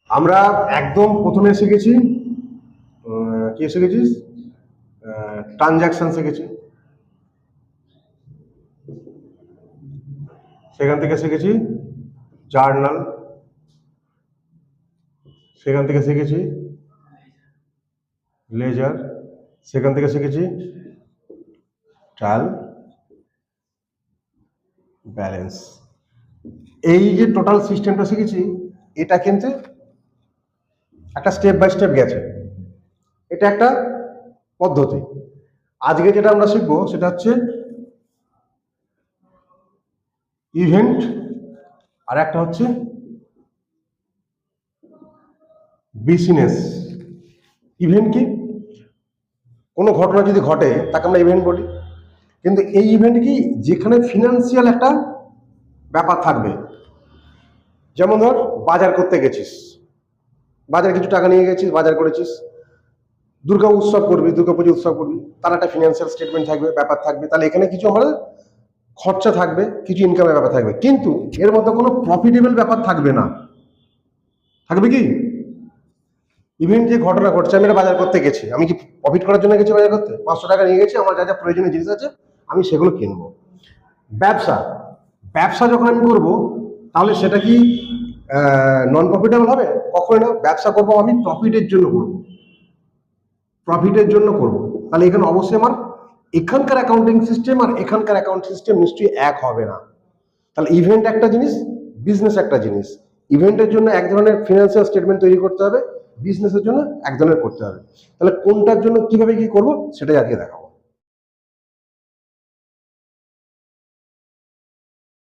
আমরা একদম প্রথমে শিখেছি কি শিখেছিস, ট্রানজাকশন শিখেছি, সেখান থেকে শিখেছি জার্নাল, সেখান থেকে শিখেছি লেজার, সেখান থেকে শিখেছি ট্রায়াল ব্যালেন্স। এই যে টোটাল সিস্টেমটা শিখেছি, এটা কিন্তু একটা স্টেপ বাই স্টেপ গেছে, এটা একটা পদ্ধতি। আজকে যেটা আমরা শিখবো সেটা হচ্ছে ইভেন্ট, আর একটা হচ্ছে বিজনেস। ইভেন্ট কি? কোনো ঘটনা যদি ঘটে তাকে আমরা ইভেন্ট বলি, কিন্তু এই ইভেন্ট কি যেখানে ফিনান্সিয়াল একটা ব্যাপার থাকবে। যেমন ধর বাজার করতে গেছিস, বাজারে কিছু টাকা নিয়ে গেছিস, বাজার করেছিস, দুর্গা উৎসব করবি, দুর্গা পুজো উৎসব করবি, তার একটা ফিনান্সিয়াল স্টেটমেন্ট থাকবে, ব্যাপার থাকবে, তাহলে এখানে কিছু আমাদের খরচা থাকবে, কিছু ইনকামের ব্যাপার থাকবে, কিন্তু এর মধ্যে কোনো প্রফিটেবল ব্যাপার থাকবে না। থাকবে কি? ইভেন্ট যে ঘটনা ঘটছে, আমি একটা বাজার করতে গেছি, আমি কি প্রফিট করার জন্য গেছি বাজার করতে? 500 টাকা নিয়ে গেছি, আমার যা যা প্রয়োজনীয় জিনিস আছে আমি সেগুলো কিনবো। ব্যবসা, ব্যবসা যখন আমি করবো তাহলে সেটা কি নন প্রফিটেবল হবে? কখনো না। ব্যবসা করবো আমি প্রফিটের জন্য করবো, প্রফিটের জন্য করবো। তাহলে এখানে অবশ্যই আমার এখানকার অ্যাকাউন্টিং সিস্টেম আর এখানকার অ্যাকাউন্ট সিস্টেম নিশ্চয়ই এক হবে না। তাহলে ইভেন্ট একটা জিনিস, বিজনেস একটা জিনিস। ইভেন্টের জন্য এক ধরনের ফিনান্সিয়াল স্টেটমেন্ট তৈরি করতে হবে, বিজনেসের জন্য এক ধরনের করতে হবে। তাহলে কোনটার জন্য কিভাবে কি করবো সেটাই আজকে দেখাবো।